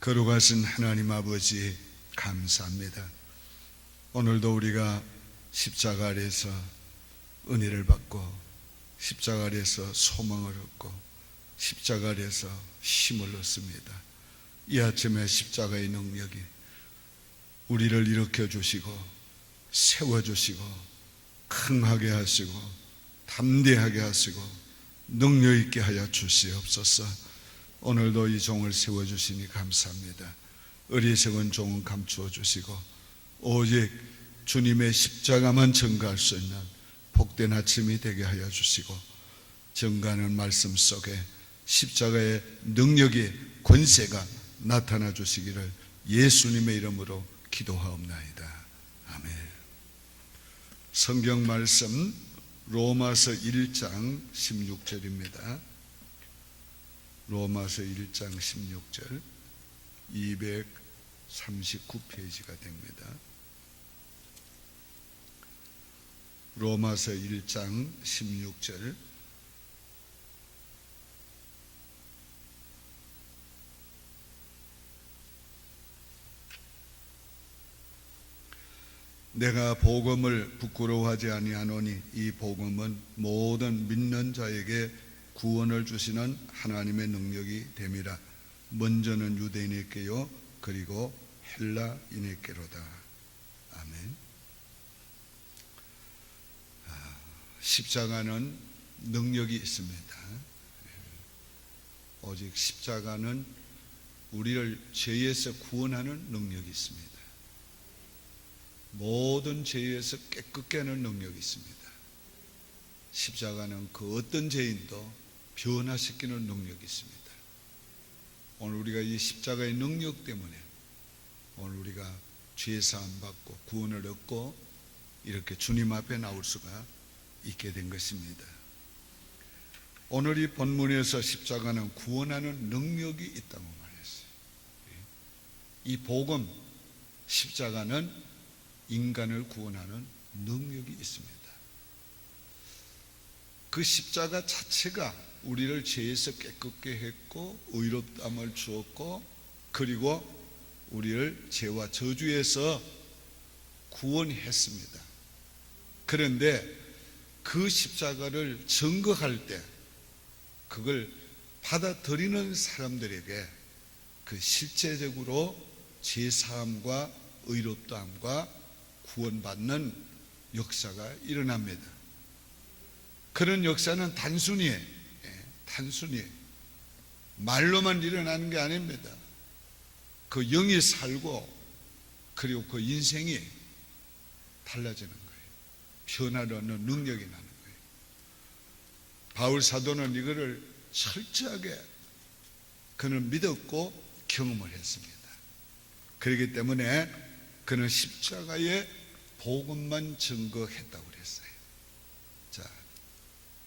거룩하신 하나님 아버지 감사합니다. 오늘도 우리가 십자가 아래에서 은혜를 받고 십자가 아래에서 소망을 얻고 십자가 아래에서 힘을 얻습니다. 이 아침에 십자가의 능력이 우리를 일으켜 주시고 세워주시고 강하게 하시고 담대하게 하시고 능력 있게 하여 주시옵소서. 오늘도 이 종을 세워주시니 감사합니다. 어리석은 종은 감추어 주시고 오직 주님의 십자가만 증거할 수 있는 복된 아침이 되게 하여 주시고, 증거하는 말씀 속에 십자가의 능력이 권세가 나타나 주시기를 예수님의 이름으로 기도하옵나이다. 아멘. 성경 말씀 로마서 1장 16절입니다. 로마서 1장 16절 239페이지가 됩니다. 로마서 1장 16절 내가 복음을 부끄러워하지 아니하노니 이 복음은 모든 믿는 자에게 구원을 주시는 하나님의 능력이 됨이라. 먼저는 유대인에게요 그리고 헬라인에게로다. 아멘. 십자가는 능력이 있습니다. 오직 십자가는 우리를 죄에서 구원하는 능력이 있습니다. 모든 죄에서 깨끗게 하는 능력이 있습니다. 십자가는 그 어떤 죄인도 변화시키는 능력이 있습니다. 오늘 우리가 이 십자가의 능력 때문에 오늘 우리가 죄 사함 받고 구원을 얻고 이렇게 주님 앞에 나올 수가 있게 된 것입니다. 오늘 이 본문에서 십자가는 구원하는 능력이 있다고 말했어요. 이 복음 십자가는 인간을 구원하는 능력이 있습니다. 그 십자가 자체가 우리를 죄에서 깨끗게 했고 의롭다함을 주었고 그리고 우리를 죄와 저주에서 구원했습니다. 그런데 그 십자가를 증거할 때 그걸 받아들이는 사람들에게 그 실제적으로 죄사함과 의롭다함과 구원받는 역사가 일어납니다. 그런 역사는 단순히 말로만 일어나는 게 아닙니다. 그 영이 살고 그리고 그 인생이 달라지는 거예요. 변화를 얻는 능력이 나는 거예요. 바울 사도는 이거를 철저하게 그는 믿었고 경험을 했습니다. 그렇기 때문에 그는 십자가의 복음만 증거했다고 그랬어요. 자,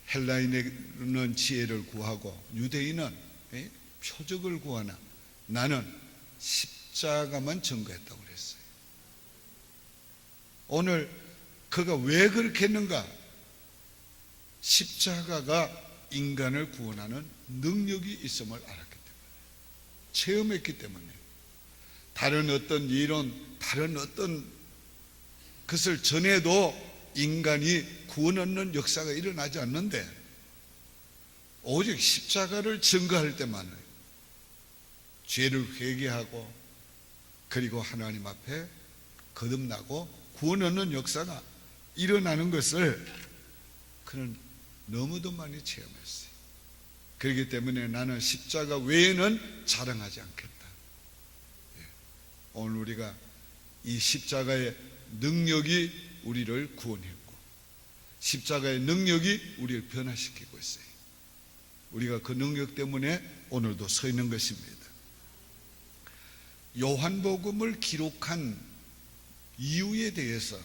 헬라인은 지혜를 구하고 유대인은 표적을 구하나 나는 십자가만 증거했다고 그랬어요. 오늘 그가 왜 그렇게 했는가? 십자가가 인간을 구원하는 능력이 있음을 알았기 때문에, 체험했기 때문에. 다른 어떤 이론, 다른 어떤 것을 전해도 인간이 구원 얻는 역사가 일어나지 않는데 오직 십자가를 증거할 때만 죄를 회개하고 그리고 하나님 앞에 거듭나고 구원 얻는 역사가 일어나는 것을 그는 너무도 많이 체험했어요. 그렇기 때문에 나는 십자가 외에는 자랑하지 않겠다. 오늘 우리가 이 십자가의 능력이 우리를 구원했고 십자가의 능력이 우리를 변화시키고 있어요. 우리가 그 능력 때문에 오늘도 서 있는 것입니다. 요한복음을 기록한 이유에 대해서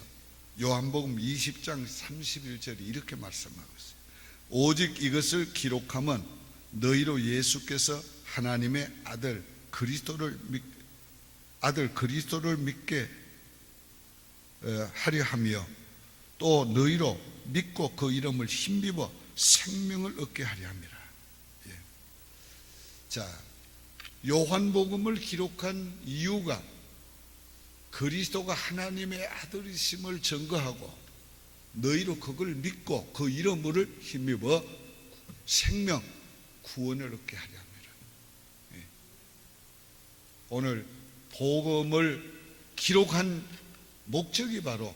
요한복음 20장 31절이 이렇게 말씀하고 있어요. 오직 이것을 기록함은 너희로 예수께서 하나님의 아들 그리스도를 믿게 하려 하며 또 너희로 믿고 그 이름을 힘입어 생명을 얻게 하려 함이라. 자, 요한복음을 기록한 이유가 그리스도가 하나님의 아들이심을 증거하고 너희로 그걸 믿고 그 이름으로 힘입어 생명, 구원을 얻게 하려 합니다. 오늘 복음을 기록한 목적이 바로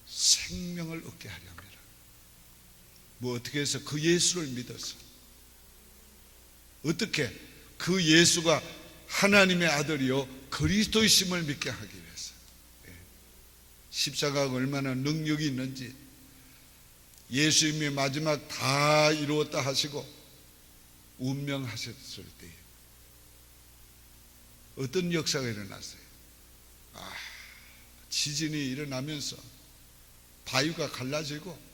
생명을 얻게 하려 합니다. 뭐 어떻게 해서 그 예수를 믿어서 어떻게 그 예수가 하나님의 아들이요 그리스도이심을 믿게 하기 위해서 십자가가 얼마나 능력이 있는지 예수님이 마지막 다 이루었다 하시고 운명하셨을 때에 어떤 역사가 일어났어요? 지진이 일어나면서 바위가 갈라지고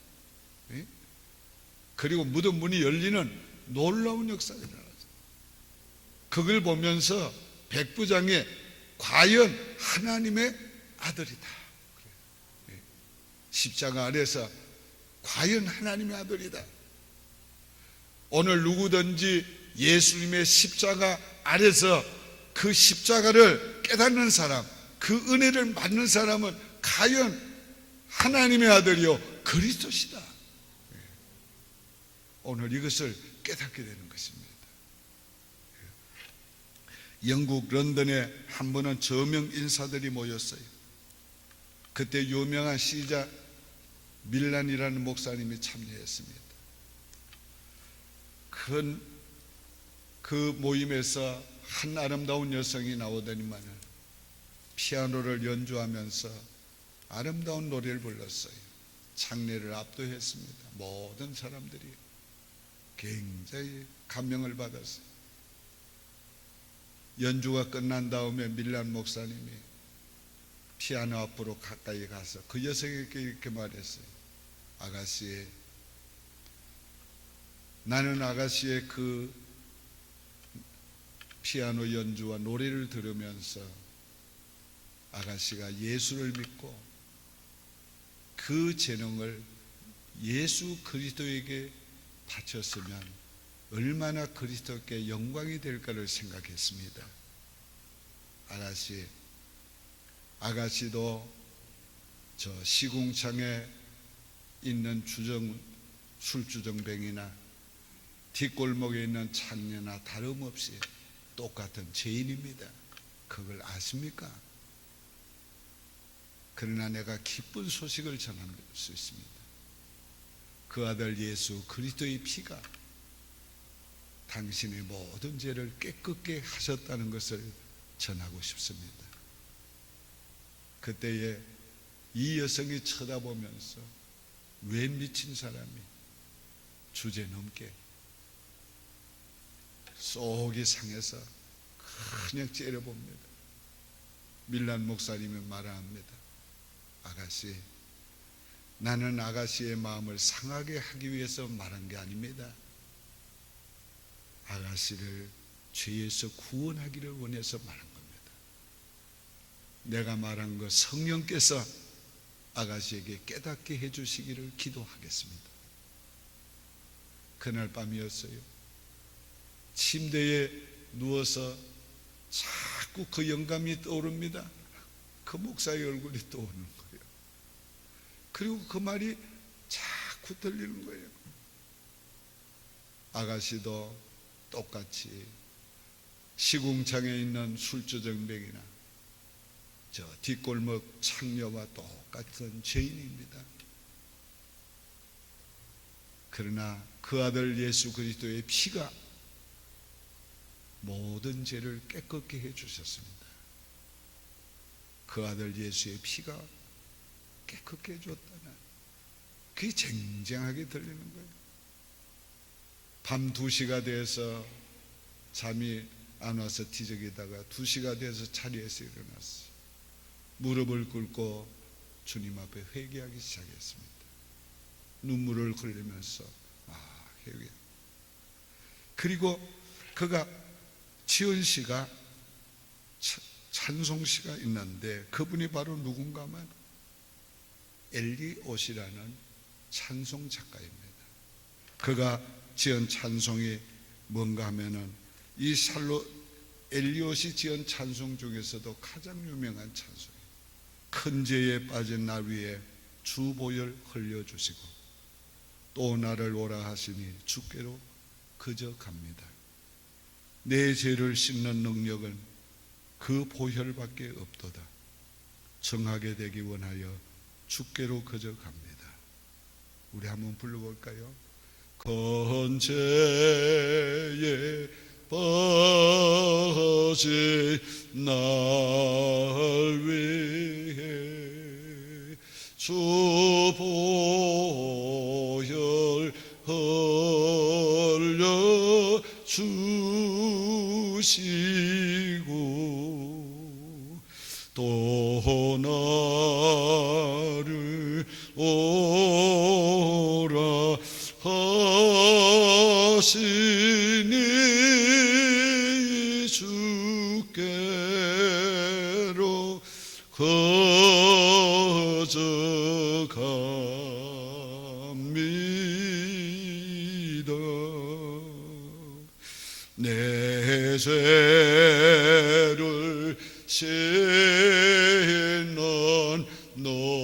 그리고 무덤 문이 열리는 놀라운 역사가 일어났어요. 그걸 보면서 백부장이 과연 하나님의 아들이다. 십자가 아래서 과연 하나님의 아들이다. 오늘 누구든지 예수님의 십자가 아래서 그 십자가를 깨닫는 사람, 그 은혜를 받는 사람은 과연 하나님의 아들이요 그리스도시다. 오늘 이것을 깨닫게 되는 것입니다. 영국 런던에 한 번은 저명 인사들이 모였어요. 그때 유명한 시자 밀란이라는 목사님이 참여했습니다. 그 모임에서 한 아름다운 여성이 나오더니만 피아노를 연주하면서 아름다운 노래를 불렀어요. 장례를 압도했습니다. 모든 사람들이 굉장히 감명을 받았어요. 연주가 끝난 다음에 밀란 목사님이 피아노 앞으로 가까이 가서 그 여성에게 이렇게 말했어요. 아가씨, 나는 아가씨의 그 피아노 연주와 노래를 들으면서 아가씨가 예수를 믿고 그 재능을 예수 그리스도에게 바쳤으면 얼마나 그리스도께 영광이 될까를 생각했습니다. 아가씨도 저 시궁창에 있는 술주정뱅이나 뒷골목에 있는 창녀나 다름없이 똑같은 죄인입니다. 그걸 아십니까? 그러나 내가 기쁜 소식을 전할 수 있습니다. 그 아들 예수 그리스도의 피가 당신의 모든 죄를 깨끗게 하셨다는 것을 전하고 싶습니다. 그때에 이 여성이 쳐다보면서 왜 미친 사람이 주제넘게 속이 상해서 그냥 째려봅니다. 밀란 목사님이 말합니다. 아가씨, 나는 아가씨의 마음을 상하게 하기 위해서 말한 게 아닙니다. 아가씨를 죄에서 구원하기를 원해서 말한 겁니다. 내가 말한 것 성령께서 아가씨에게 깨닫게 해주시기를 기도하겠습니다. 그날 밤이었어요. 침대에 누워서 자꾸 그 영감이 떠오릅니다. 그 목사의 얼굴이 떠오르는 거예요. 그리고 그 말이 자꾸 들리는 거예요. 아가씨도 똑같이 시궁창에 있는 술주정뱅이나 저 뒷골목 창녀와 똑같은 죄인입니다. 그러나 그 아들 예수 그리스도의 피가 모든 죄를 깨끗게 해주셨습니다. 그 아들 예수의 피가 깨끗게 해줬다는 그게 쟁쟁하게 들리는 거예요. 밤 2시가 돼서 잠이 안 와서 뒤적이다가 2시가 돼서 자리에서 일어났어요. 무릎을 꿇고 주님 앞에 회개하기 시작했습니다. 눈물을 흘리면서 회개. 그리고 그가 지은 씨가 찬송 씨가 있는데 그분이 바로 누군가 하면 엘리옷이라는 찬송 작가입니다. 그가 지은 찬송이 뭔가 하면은 이 엘리엇이 지은 찬송 중에서도 가장 유명한 찬송이에요. 큰 죄에 빠진 나 위에 주 보혈 흘려주시고 또 나를 오라 하시니 주께로 그저 갑니다. 내 죄를 씻는 능력은 그 보혈밖에 없도다. 정하게 되기 원하여 주께로 그저 갑니다. 우리 한번 불러볼까요? 큰 죄에 빠진 날 위해 주 보혈 흘려 주시고 또 나를 오라 하시니 주께로 그저 갑니다. 내 죄를 씻는 능력은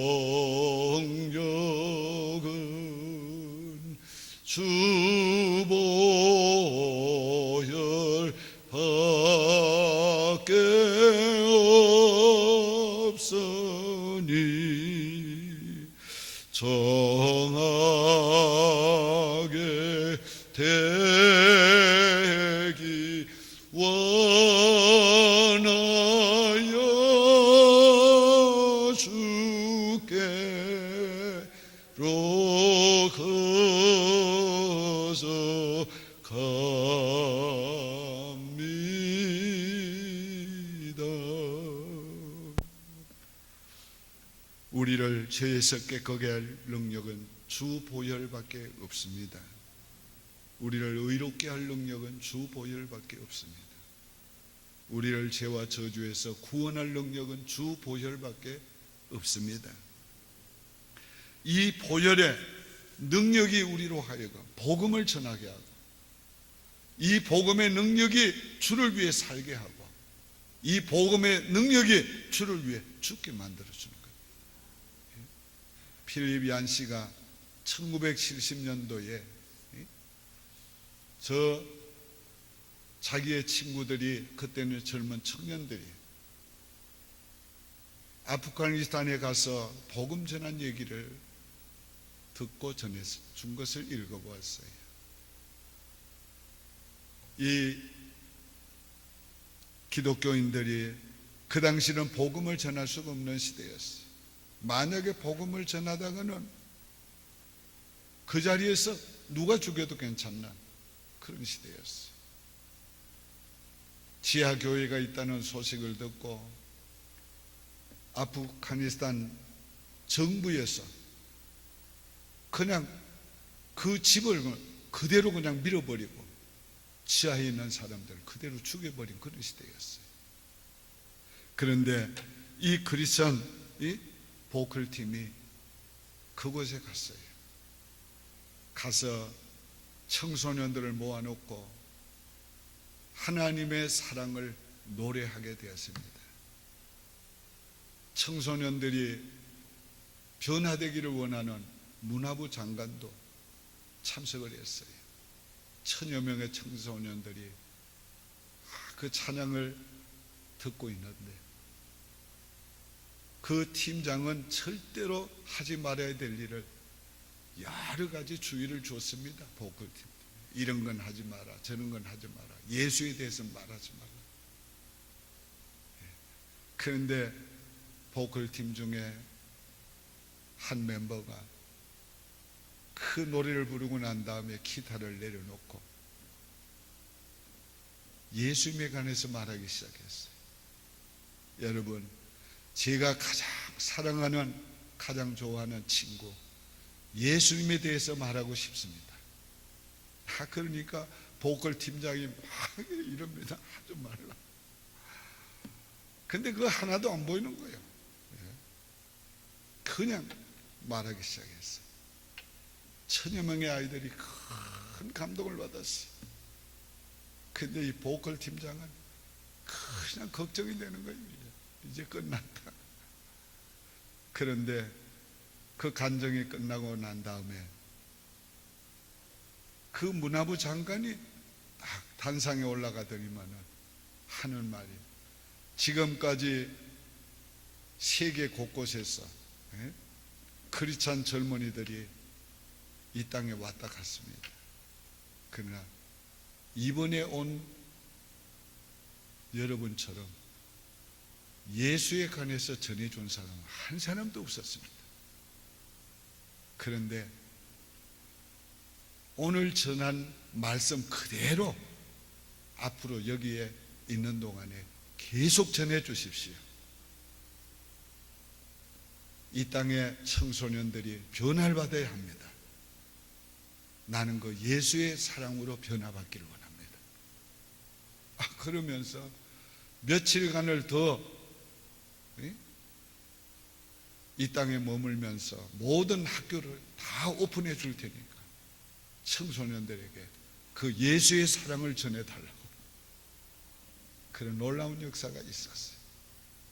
주 보혈 밖에 없으니 정하게 되기 원하여 주께로 그저 갑니다. 우리를 죄에서 깨끗하게 할 능력은 주 보혈밖에 없습니다. 우리를 의롭게 할 능력은 주 보혈밖에 없습니다. 우리를 죄와 저주에서 구원할 능력은 주 보혈밖에 없습니다. 이 보혈의 능력이 우리로 하여금 복음을 전하게 하고 이 복음의 능력이 주를 위해 살게 하고 이 복음의 능력이 주를 위해 죽게 만들어주는 거예요. 필립 얀 씨가 1970년도에 자기의 친구들이, 그때는 젊은 청년들이 아프가니스탄에 가서 복음 전한 얘기를 듣고 전해준 것을 읽어보았어요. 이 기독교인들이 그 당시는 복음을 전할 수가 없는 시대였어요. 만약에 복음을 전하다가는 그 자리에서 누가 죽여도 괜찮나 그런 시대였어요. 지하교회가 있다는 소식을 듣고 아프가니스탄 정부에서 그냥 그 집을 그대로 그냥 밀어버리고 지하에 있는 사람들을 그대로 죽여버린 그런 시대였어요. 그런데 이 크리스천 보컬 팀이 그곳에 갔어요. 가서 청소년들을 모아놓고 하나님의 사랑을 노래하게 되었습니다. 청소년들이 변화되기를 원하는 문화부 장관도 참석을 했어요. 1000여 명의 청소년들이 그 찬양을 듣고 있는데 그 팀장은 절대로 하지 말아야 될 일을 여러 가지 주의를 줬습니다. 보컬팀 이런 건 하지 마라, 저런 건 하지 마라, 예수에 대해서 말하지 마라. 그런데 보컬팀 중에 한 멤버가 그 노래를 부르고 난 다음에 기타를 내려놓고 예수님에 관해서 말하기 시작했어요. 여러분, 제가 가장 사랑하는, 가장 좋아하는 친구 예수님에 대해서 말하고 싶습니다. 그러니까 보컬 팀장이 막 이럽니다. 하지 말라. 근데 그거 하나도 안 보이는 거예요. 그냥 말하기 시작했어요. 1000여 명의 아이들이 큰 감동을 받았어요. 근데 이 보컬 팀장은 그냥 걱정이 되는 거예요. 이제 끝났다. 그런데 그 간정이 끝나고 난 다음에 그 문화부 장관이 딱 단상에 올라가더니만은 하는 말이, 지금까지 세계 곳곳에서 크리스찬 젊은이들이 이 땅에 왔다 갔습니다. 그러나 이번에 온 여러분처럼 예수에 관해서 전해준 사람은 한 사람도 없었습니다. 그런데 오늘 전한 말씀 그대로 앞으로 여기에 있는 동안에 계속 전해 주십시오. 이 땅의 청소년들이 변화를 받아야 합니다. 나는 그 예수의 사랑으로 변화받기를 원합니다. 그러면서 며칠간을 더 이 땅에 머물면서 모든 학교를 다 오픈해 줄 테니까 청소년들에게 그 예수의 사랑을 전해달라고, 그런 놀라운 역사가 있었어요.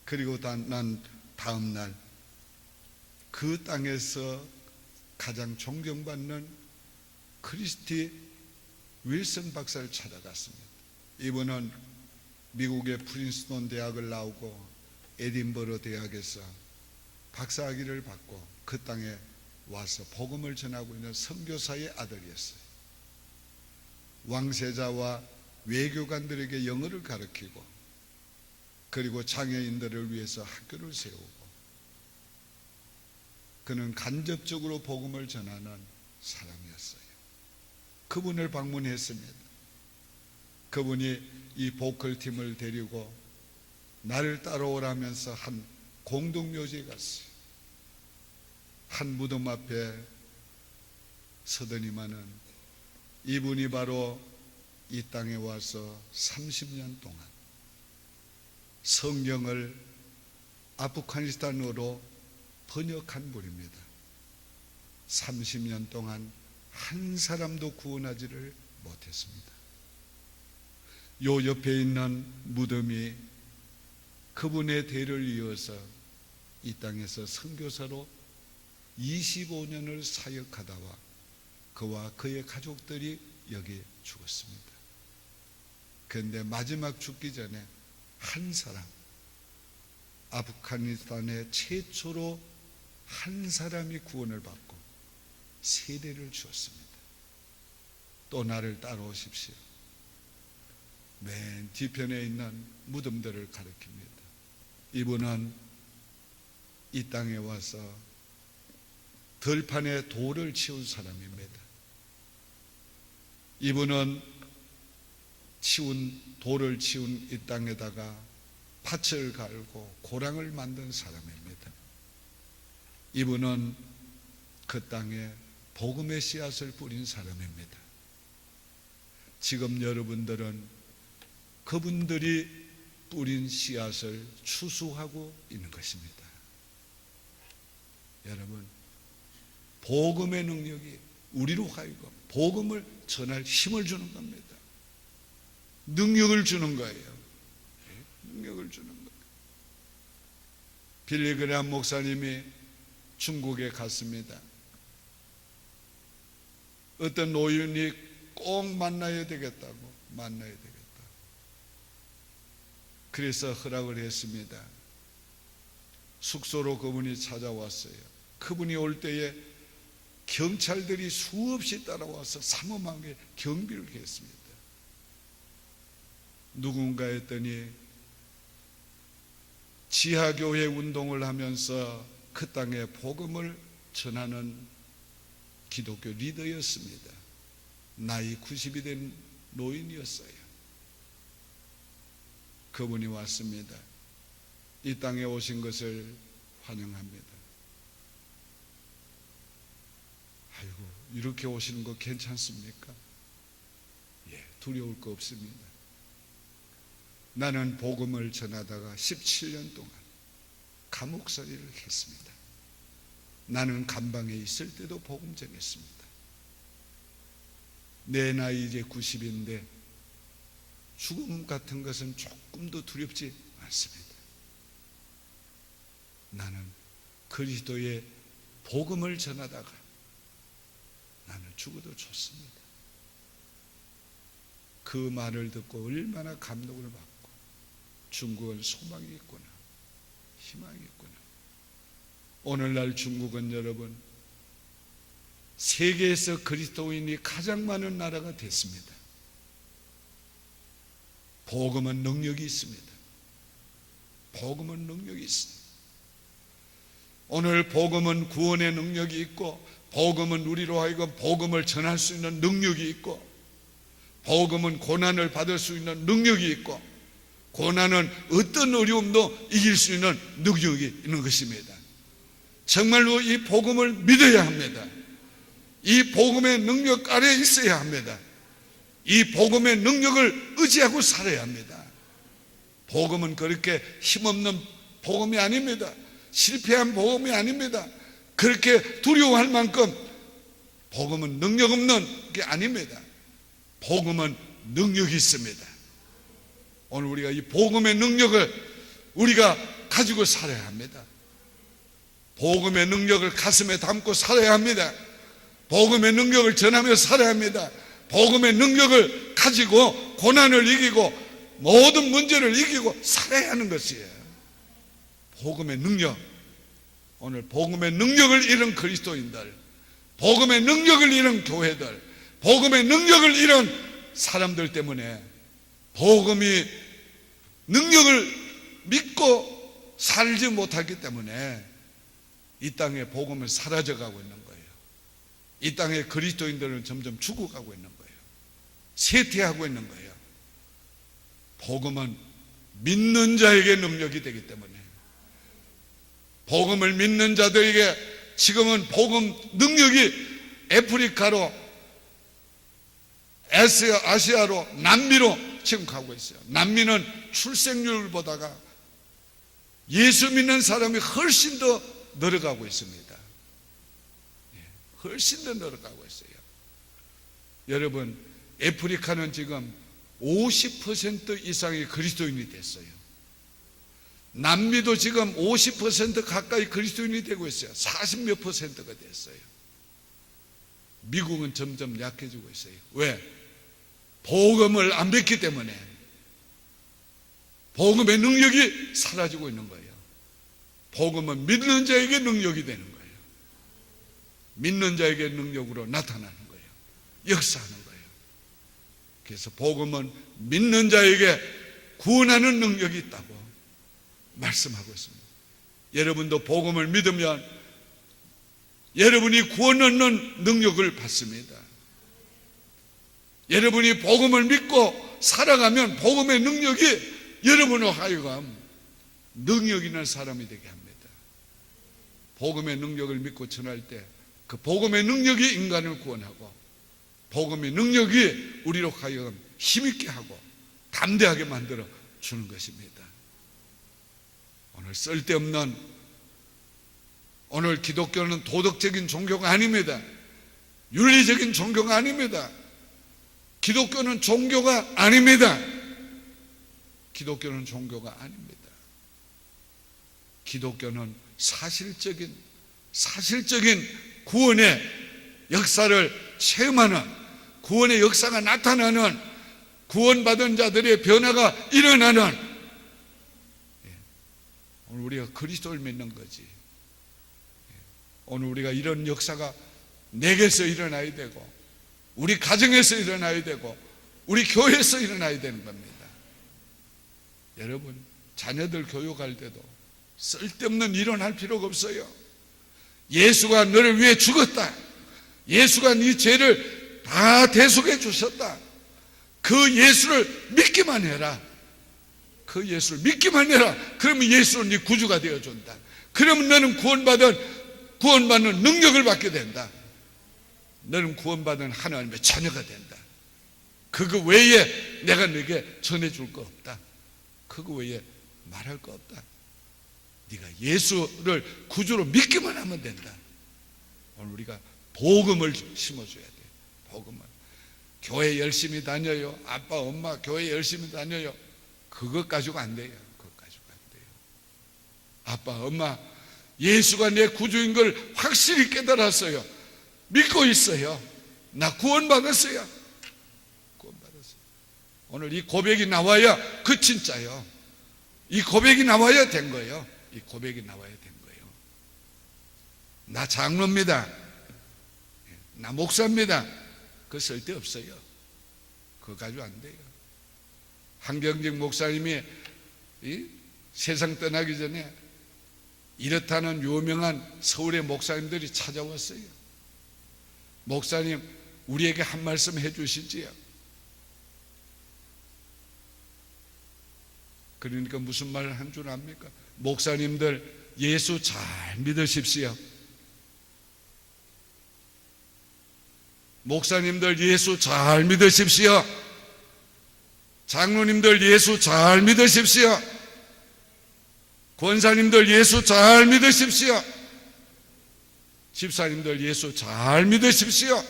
그리고 난 다음 날 그 땅에서 가장 존경받는 크리스티 윌슨 박사를 찾아갔습니다. 이분은 미국의 프린스턴 대학을 나오고 에딘버러 대학에서 박사학위를 받고 그 땅에 와서 복음을 전하고 있는 선교사의 아들이었어요. 왕세자와 외교관들에게 영어를 가르치고, 그리고 장애인들을 위해서 학교를 세우고, 그는 간접적으로 복음을 전하는 사람이었어요. 그분을 방문했습니다. 그분이 이 보컬팀을 데리고 나를 따라오라면서 한 공동묘지에 갔어요. 한 무덤 앞에 서더니만은 이분이 바로 이 땅에 와서 30년 동안 성경을 아프가니스탄어로 번역한 분입니다. 30년 동안 한 사람도 구원하지를 못했습니다. 요 옆에 있는 무덤이 그분의 대를 이어서 이 땅에서 선교사로 25년을 사역하다가 그와 그의 가족들이 여기 죽었습니다. 그런데 마지막 죽기 전에 한 사람, 아프가니스탄의 최초로 한 사람이 구원을 받고 세례를 주었습니다. 또 나를 따라오십시오. 맨 뒤편에 있는 무덤들을 가리킵니다. 이분은 이 땅에 와서 들판에 돌을 치운 사람입니다. 이분은 돌을 치운 이 땅에다가 밭을 갈고 고랑을 만든 사람입니다. 이분은 그 땅에 복음의 씨앗을 뿌린 사람입니다. 지금 여러분들은 그분들이 뿌린 씨앗을 추수하고 있는 것입니다. 여러분, 복음의 능력이 우리로 하여금 복음을 전할 힘을 주는 겁니다. 능력을 주는 거예요. 능력을 주는 거예요. 빌리 그레이엄 목사님이 중국에 갔습니다. 어떤 노인이 꼭 만나야 되겠다고, 그래서 허락을 했습니다. 숙소로 그분이 찾아왔어요. 그분이 올 때에 경찰들이 수없이 따라와서 삼엄하게 경비를 했습니다. 누군가 했더니 지하교회 운동을 하면서 그 땅에 복음을 전하는 기독교 리더였습니다. 나이 90이 된 노인이었어요. 그분이 왔습니다. 이 땅에 오신 것을 환영합니다. 아이고, 이렇게 오시는 거 괜찮습니까? 예, 두려울 거 없습니다. 나는 복음을 전하다가 17년 동안 감옥살이를 했습니다. 나는 감방에 있을 때도 복음 전했습니다. 내 나이 이제 90인데 죽음 같은 것은 조금도 두렵지 않습니다. 나는 그리스도의 복음을 전하다가 나는 죽어도 좋습니다. 그 말을 듣고 얼마나 감동을 받고 중국은 소망이 있구나, 희망이 있구나. 오늘날 중국은 여러분 세계에서 그리스도인이 가장 많은 나라가 됐습니다. 복음은 능력이 있습니다. 복음은 능력이 있습니다. 오늘 복음은 구원의 능력이 있고, 복음은 우리로 하여금 복음을 전할 수 있는 능력이 있고, 복음은 고난을 받을 수 있는 능력이 있고, 고난은 어떤 어려움도 이길 수 있는 능력이 있는 것입니다. 정말로 이 복음을 믿어야 합니다. 이 복음의 능력 아래에 있어야 합니다. 이 복음의 능력을 의지하고 살아야 합니다. 복음은 그렇게 힘없는 복음이 아닙니다. 실패한 복음이 아닙니다. 그렇게 두려워할 만큼 복음은 능력 없는 게 아닙니다. 복음은 능력이 있습니다. 오늘 우리가 이 복음의 능력을 우리가 가지고 살아야 합니다. 복음의 능력을 가슴에 담고 살아야 합니다. 복음의 능력을 전하며 살아야 합니다. 복음의 능력을 가지고 고난을 이기고 모든 문제를 이기고 살아야 하는 것이에요. 복음의 능력. 오늘 복음의 능력을 잃은 그리스도인들, 복음의 능력을 잃은 교회들, 복음의 능력을 잃은 사람들 때문에 복음이 능력을 믿고 살지 못하기 때문에 이 땅에 복음은 사라져가고 있는 거예요. 이 땅에 그리스도인들은 점점 죽어가고 있는 거예요. 쇠퇴하고 있는 거예요. 복음은 믿는 자에게 능력이 되기 때문에, 복음을 믿는 자들에게 지금은 복음 능력이 아프리카로, 아시아로, 남미로 지금 가고 있어요. 남미는 출생률보다가 예수 믿는 사람이 훨씬 더 늘어가고 있습니다. 훨씬 더 늘어가고 있어요. 여러분, 아프리카는 지금 50% 이상의 그리스도인이 됐어요. 남미도 지금 50% 가까이 그리스도인이 되고 있어요. 40몇 %가 됐어요. 미국은 점점 약해지고 있어요. 왜? 복음을 안 믿기 때문에. 복음의 능력이 사라지고 있는 거예요. 복음은 믿는 자에게 능력이 되는 거예요. 믿는 자에게 능력으로 나타나는 거예요. 역사하는 거예요. 그래서 복음은 믿는 자에게 구원하는 능력이 있다고 말씀하고 있습니다. 여러분도 복음을 믿으면 여러분이 구원 얻는 능력을 받습니다. 여러분이 복음을 믿고 살아가면 복음의 능력이 여러분을 하여금 능력 있는 사람이 되게 합니다. 복음의 능력을 믿고 전할 때 그 복음의 능력이 인간을 구원하고, 복음의 능력이 우리로 하여금 힘있게 하고 담대하게 만들어 주는 것입니다. 오늘 쓸데없는, 오늘 기독교는 도덕적인 종교가 아닙니다. 윤리적인 종교가 아닙니다. 기독교는 종교가 아닙니다. 기독교는 종교가 아닙니다. 기독교는 사실적인 구원의 역사를 체험하는, 구원의 역사가 나타나는, 구원받은 자들의 변화가 일어나는, 오늘 우리가 그리스도를 믿는 거지. 오늘 우리가 이런 역사가 내게서 일어나야 되고, 우리 가정에서 일어나야 되고, 우리 교회에서 일어나야 되는 겁니다. 여러분, 자녀들 교육할 때도 쓸데없는 일어날 필요가 없어요. 예수가 너를 위해 죽었다. 예수가 네 죄를 다 대속해 주셨다. 그 예수를 믿기만 해라. 그 예수를 믿기만 해라. 그러면 예수는 네 구주가 되어준다. 그러면 너는 구원받는 능력을 받게 된다. 너는 구원받은 하나님의 자녀가 된다. 그거 외에 내가 너에게 전해줄 거 없다. 그거 외에 말할 거 없다. 네가 예수를 구주로 믿기만 하면 된다. 오늘 우리가 복음을 심어줘야 돼. 복음을. 교회 열심히 다녀요. 아빠, 엄마 교회 열심히 다녀요. 그것 가지고 안 돼요. 그것 가지고 안 돼요. 아빠, 엄마 예수가 내 구주인 걸 확실히 깨달았어요. 믿고 있어요. 나 구원받았어요. 구원받았어요. 오늘 이 고백이 나와야 그 진짜요. 이 고백이 나와야 된 거예요. 이 고백이 나와야 된 거예요. 나 장로입니다. 나 목사입니다. 그거 쓸데없어요. 그거 가지고 안 돼요. 한경직 목사님이 세상 떠나기 전에 이렇다는 유명한 서울의 목사님들이 찾아왔어요. 목사님, 우리에게 한 말씀 해주시지요. 그러니까 무슨 말을 한 줄 압니까? 목사님들 예수 잘 믿으십시오. 목사님들 예수 잘 믿으십시오. 장로님들 예수 잘 믿으십시오. 권사님들 예수 잘 믿으십시오. 집사님들 예수 잘 믿으십시오.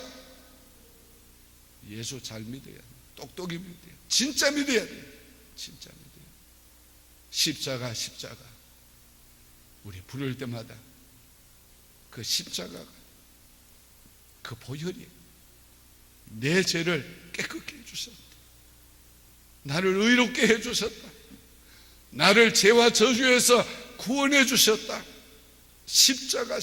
예수 잘 믿어야 돼요. 똑똑히 믿어야 돼요. 진짜 믿어야 돼요. 진짜 믿어야 돼요. 십자가 우리 부를 때마다 그 십자가가 그 보혈이 내 죄를 깨끗게 해주셨다. 나를 의롭게 해주셨다. 나를 죄와 저주에서 구원해 주셨다. 십자가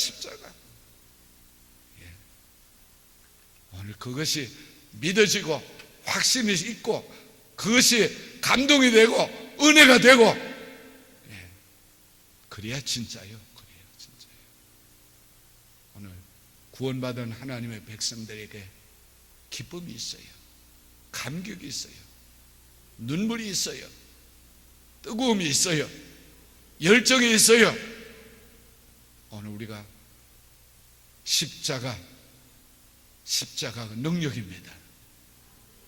오늘 그것이 믿어지고 확신이 있고 그것이 감동이 되고 은혜가 되고 그래야 진짜요. 그래야 진짜요. 오늘 구원받은 하나님의 백성들에게 기쁨이 있어요. 감격이 있어요. 눈물이 있어요. 뜨거움이 있어요. 열정이 있어요. 오늘 우리가 십자가 능력입니다.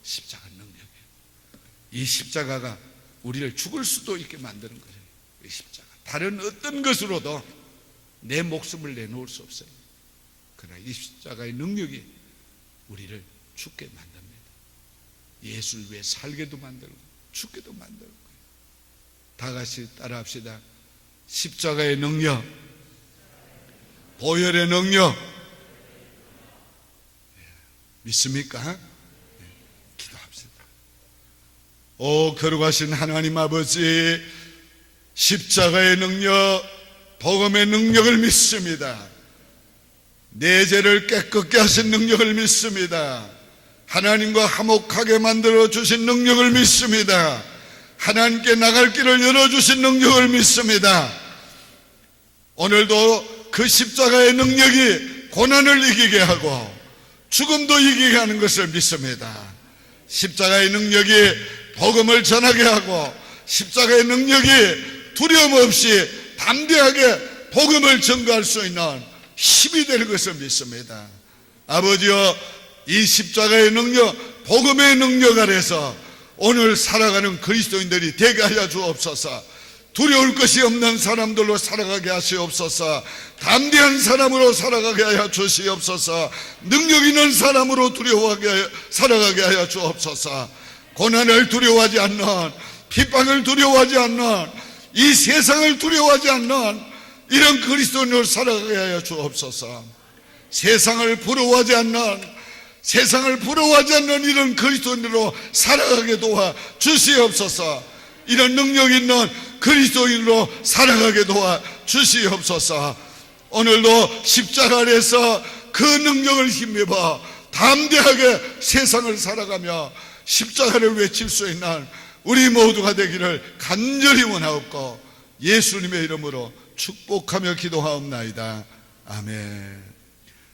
십자가 능력이에요. 이 십자가가 우리를 죽을 수도 있게 만드는 거예요. 이 십자가 다른 어떤 것으로도 내 목숨을 내놓을 수 없어요. 그러나 이 십자가의 능력이 우리를 죽게 만듭니다. 예수를 위해 살게도 만들고 죽게도 만들고. 다 같이 따라합시다. 십자가의 능력, 보혈의 능력. 믿습니까? 기도합시다. 오 거룩하신 하나님 아버지, 십자가의 능력, 복음의 능력을 믿습니다. 내 죄를 깨끗게 하신 능력을 믿습니다. 하나님과 화목하게 만들어 주신 능력을 믿습니다. 하나님께 나갈 길을 열어주신 능력을 믿습니다. 오늘도 그 십자가의 능력이 고난을 이기게 하고 죽음도 이기게 하는 것을 믿습니다. 십자가의 능력이 복음을 전하게 하고 십자가의 능력이 두려움 없이 담대하게 복음을 전가할 수 있는 힘이 될 것을 믿습니다. 아버지여, 이 십자가의 능력, 복음의 능력 아래서 오늘 살아가는 그리스도인들이 되게 하여 주옵소서. 두려울 것이 없는 사람들로 살아가게 하시옵소서. 담대한 사람으로 살아가게 하여 주시옵소서. 능력 있는 사람으로 살아가게 하여 주옵소서. 고난을 두려워하지 않는, 핍박을 두려워하지 않는, 이 세상을 두려워하지 않는 이런 그리스도인으로 살아가게 하여 주옵소서. 세상을 부러워하지 않는 이런 그리스도인으로 살아가게 도와 주시옵소서. 이런 능력 있는 그리스도인으로 살아가게 도와 주시옵소서. 오늘도 십자가 아래서 그 능력을 힘입어 담대하게 세상을 살아가며 십자가를 외칠 수 있는 우리 모두가 되기를 간절히 원하옵고 예수님의 이름으로 축복하며 기도하옵나이다. 아멘.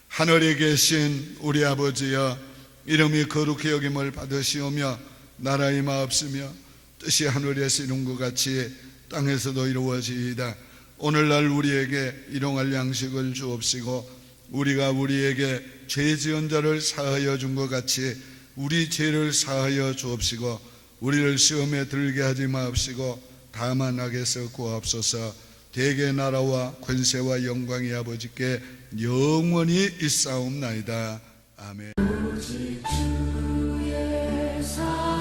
하늘에 계신 우리 아버지여, 이름이 거룩히 여김을 받으시오며 나라의 마옵시며 뜻이 하늘에서 이룬 것 같이 땅에서도 이루어지이다. 오늘날 우리에게 일용할 양식을 주옵시고 우리가 우리에게 죄 지은 자를 사하여 준 것 같이 우리 죄를 사하여 주옵시고 우리를 시험에 들게 하지 마옵시고 다만 악에서 구하옵소서. 대개 나라와 권세와 영광이 아버지께 영원히 있사옵나이다. 아멘. 사랑